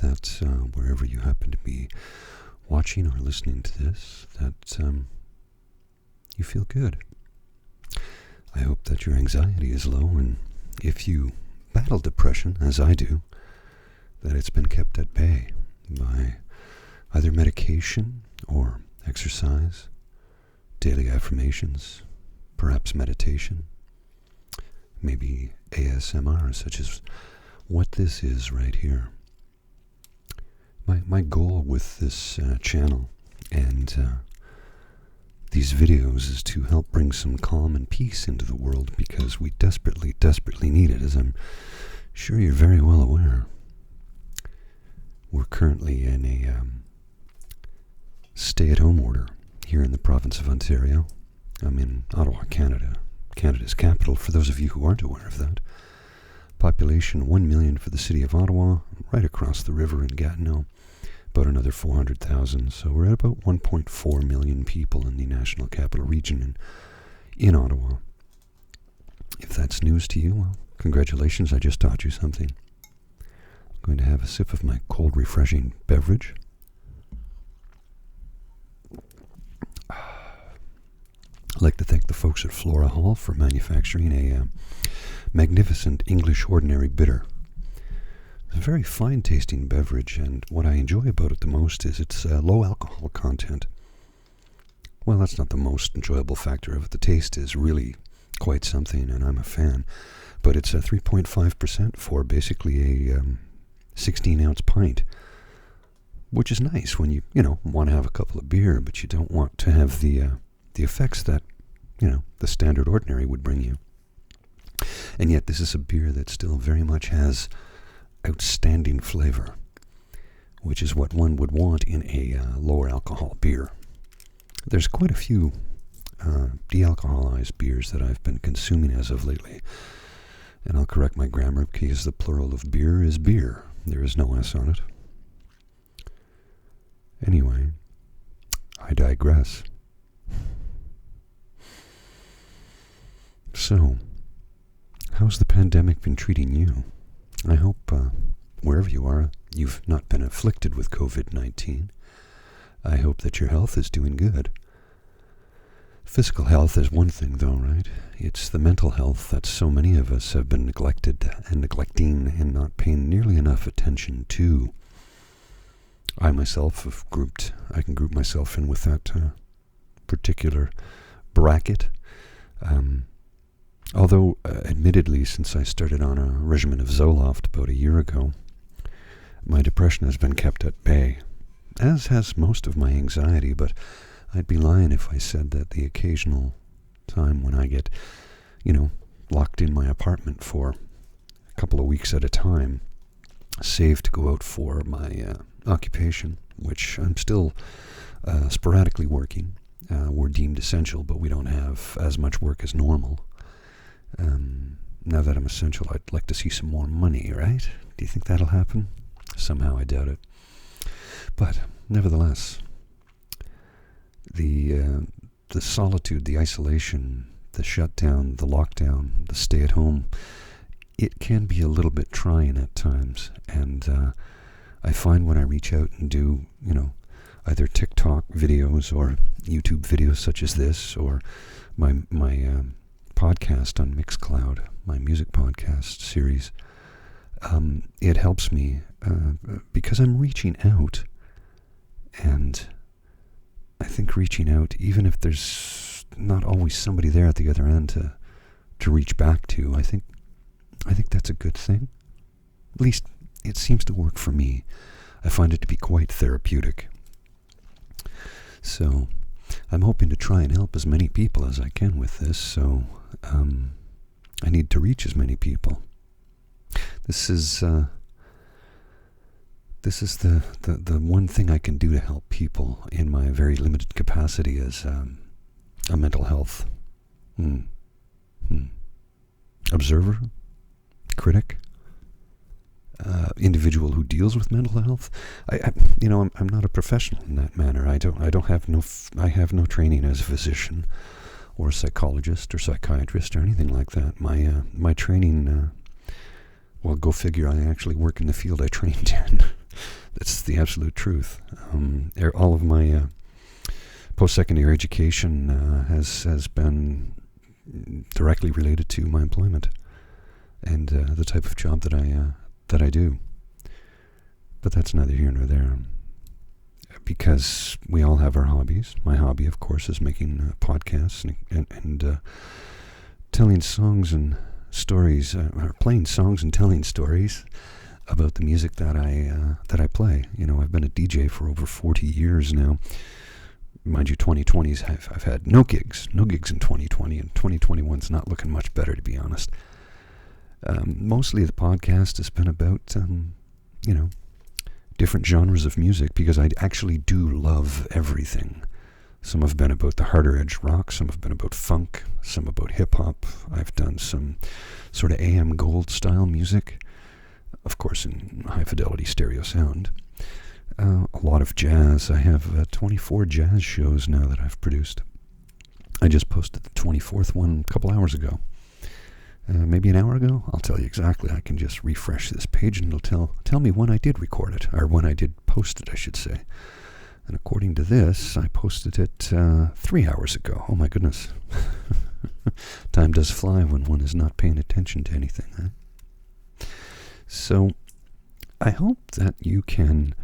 that wherever you happen to be watching or listening to this, that you feel good. I hope that your anxiety is low, and if you battle depression, as I do, that it's been kept at bay by either medication or exercise, daily affirmations, perhaps meditation, maybe ASMR, such as what this is right here. My goal with this channel and these videos is to help bring some calm and peace into the world, because we desperately, desperately need it, as I'm sure you're very well aware. We're currently in a stay-at-home order here in the province of Ontario. I'm in Ottawa, Canada. Canada's capital, for those of you who aren't aware of that. Population 1 million for the city of Ottawa, right across the river in Gatineau. About another 400,000, so we're at about 1.4 million people in the National Capital Region and in Ottawa. If that's news to you, well, congratulations, I just taught you something. I'm going to have a sip of my cold, refreshing beverage. I'd like to thank the folks at Flora Hall for manufacturing a magnificent English Ordinary Bitter. It's a very fine-tasting beverage, and what I enjoy about it the most is its low alcohol content. Well, that's not the most enjoyable factor of it. The taste is really quite something, and I'm a fan. But it's a 3.5% for basically a 16-ounce pint, which is nice when you want to have a couple of beer, but you don't want to have the effects that, the standard ordinary would bring you. And yet this is a beer that still very much has outstanding flavor, which is what one would want in a lower alcohol beer. There's quite a few de-alcoholized beers that I've been consuming as of lately, and I'll correct my grammar because the plural of beer is beer. There is no S on it. Anyway, I digress. So, how's the pandemic been treating you? I hope, wherever you are, you've not been afflicted with COVID-19. I hope that your health is doing good. Physical health is one thing, though, right? It's the mental health that so many of us have been neglected and neglecting and not paying nearly enough attention to. I myself I can group myself in with that particular bracket. Although, admittedly, since I started on a regimen of Zoloft about a year ago, my depression has been kept at bay, as has most of my anxiety, but I'd be lying if I said that the occasional time when I get, locked in my apartment for a couple of weeks at a time, save to go out for my occupation, which I'm still sporadically working. We're deemed essential, but we don't have as much work as normal. Now that I'm essential, I'd like to see some more money, right? Do you think that'll happen? Somehow I doubt it. But nevertheless, the solitude, the isolation, the shutdown, the lockdown, the stay-at-home, it can be a little bit trying at times. And I find when I reach out and do, either TikTok videos or YouTube videos such as this, or my podcast on Mixcloud, my music podcast series, it helps me because I'm reaching out, and I think reaching out, even if there's not always somebody there at the other end to reach back to, I think that's a good thing. At least it seems to work for me. I find it to be quite therapeutic. So I'm hoping to try and help as many people as I can with this, so I need to reach as many people. This is the one thing I can do to help people in my very limited capacity as a mental health observer, critic, individual who deals with mental health. I'm not a professional in that manner. I have no training as a physician or a psychologist or psychiatrist or anything like that. My training, well, go figure, I actually work in the field I trained in. That's the absolute truth. All of my post-secondary education has been directly related to my employment and the type of job that I do. But that's neither here nor there, because we all have our hobbies. My hobby, of course, is making podcasts and telling songs and stories, or playing songs and telling stories about the music that I play. You know, I've been a DJ for over 40 years now. Mind you, 2020's I've had no gigs in 2020, and 2021's not looking much better, to be honest. Mostly the podcast has been about, different genres of music, because I actually do love everything. Some have been about the harder edge rock, some have been about funk, some about hip-hop. I've done some sort of AM gold style music, of course in high-fidelity stereo sound. A lot of jazz. I have 24 jazz shows now that I've produced. I just posted the 24th one a couple hours ago. Maybe an hour ago? I'll tell you exactly. I can just refresh this page and it'll tell me when I did record it, or when I did post it, I should say. And according to this, I posted it 3 hours ago. Oh my goodness. Time does fly when one is not paying attention to anything, huh? So, I hope that you can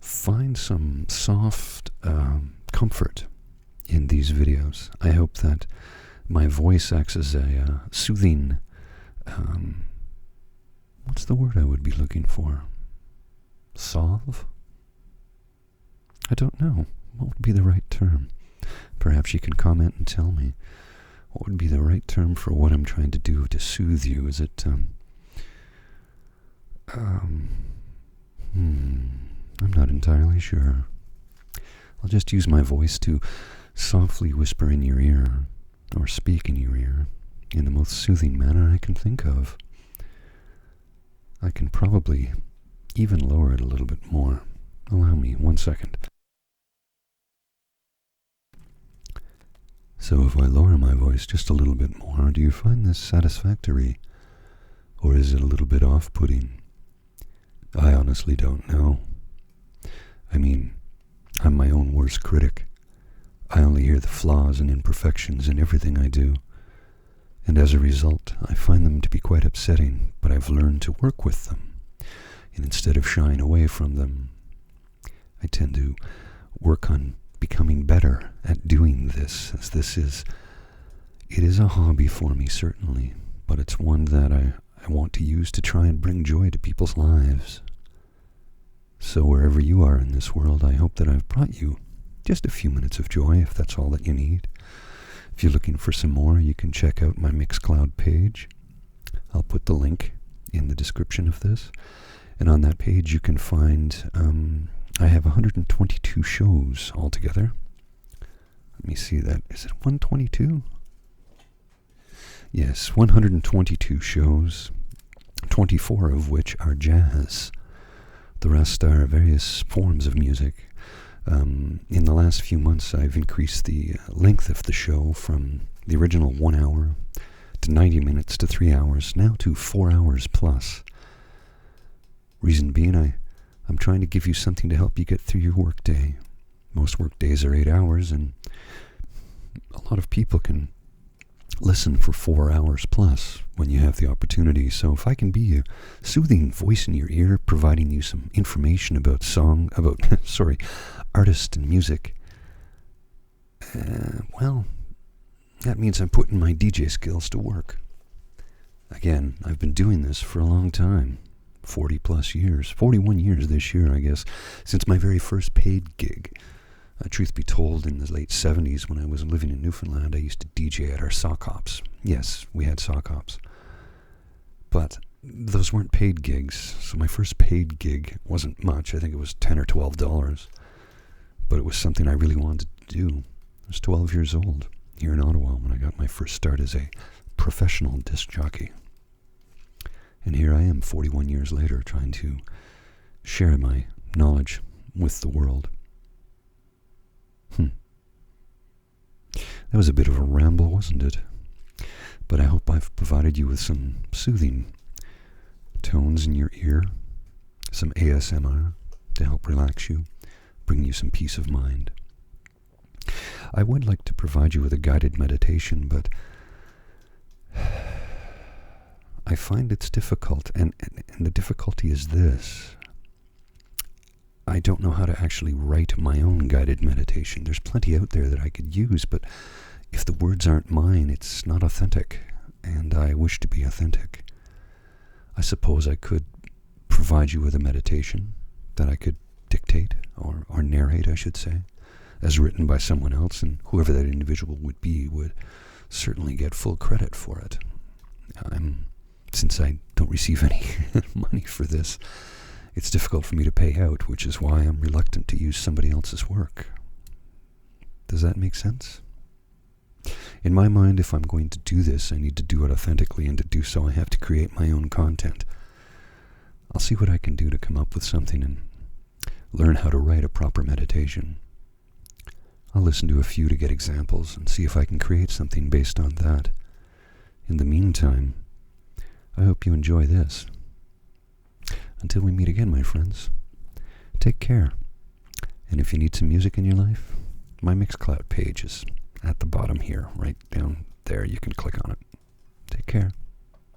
find some soft comfort in these videos. I hope that my voice acts as a soothing, what's the word I would be looking for? Salve? I don't know. What would be the right term? Perhaps you can comment and tell me. What would be the right term for what I'm trying to do to soothe you? Is it, I'm not entirely sure. I'll just use my voice to softly whisper in your ear, or speak in your ear, in the most soothing manner I can think of. I can probably even lower it a little bit more. Allow me 1 second. So if I lower my voice just a little bit more, do you find this satisfactory? Or is it a little bit off-putting? I honestly don't know. I mean, I'm my own worst critic. I only hear the flaws and imperfections in everything I do. And as a result, I find them to be quite upsetting, but I've learned to work with them. And instead of shying away from them, I tend to work on becoming better at doing this, as it is a hobby for me, certainly, but it's one that I want to use to try and bring joy to people's lives. So wherever you are in this world, I hope that I've brought you just a few minutes of joy, if that's all that you need. If you're looking for some more, you can check out my Mixcloud page. I'll put the link in the description of this. And on that page you can find, I have 122 shows altogether. Let me see that. Is it 122? Yes, 122 shows, 24 of which are jazz. The rest are various forms of music. In the last few months, I've increased the length of the show from the original 1 hour to 90 minutes to 3 hours, now to 4 hours plus. Reason being, I'm trying to give you something to help you get through your workday. Most work days are 8 hours, and a lot of people can listen for 4 hours plus when you have the opportunity. So if I can be a soothing voice in your ear, providing you some information about artist and music, well, that means I'm putting my DJ skills to work. Again, I've been doing this for a long time, 40 plus years, 41 years this year, I guess, since my very first paid gig. Truth be told, in the late 70s, when I was living in Newfoundland, I used to DJ at our sock hops. Yes, we had sock hops. But those weren't paid gigs, so my first paid gig wasn't much. I think it was $10 or $12. But it was something I really wanted to do. I was 12 years old, here in Ottawa, when I got my first start as a professional disc jockey. And here I am, 41 years later, trying to share my knowledge with the world. That was a bit of a ramble, wasn't it? But I hope I've provided you with some soothing tones in your ear, some ASMR, to help relax you, bring you some peace of mind. I would like to provide you with a guided meditation, but I find it's difficult, and the difficulty is this. I don't know how to actually write my own guided meditation. There's plenty out there that I could use, but if the words aren't mine, it's not authentic, and I wish to be authentic. I suppose I could provide you with a meditation that I could dictate, or narrate, I should say, as written by someone else, and whoever that individual would be would certainly get full credit for it. Since I don't receive any money for this, it's difficult for me to pay out, which is why I'm reluctant to use somebody else's work. Does that make sense? In my mind, if I'm going to do this, I need to do it authentically, and to do so I have to create my own content. I'll see what I can do to come up with something and learn how to write a proper meditation. I'll listen to a few to get examples and see if I can create something based on that. In the meantime, I hope you enjoy this. Until we meet again, my friends, take care. And if you need some music in your life, my Mixcloud page is at the bottom here, right down there. You can click on it. Take care.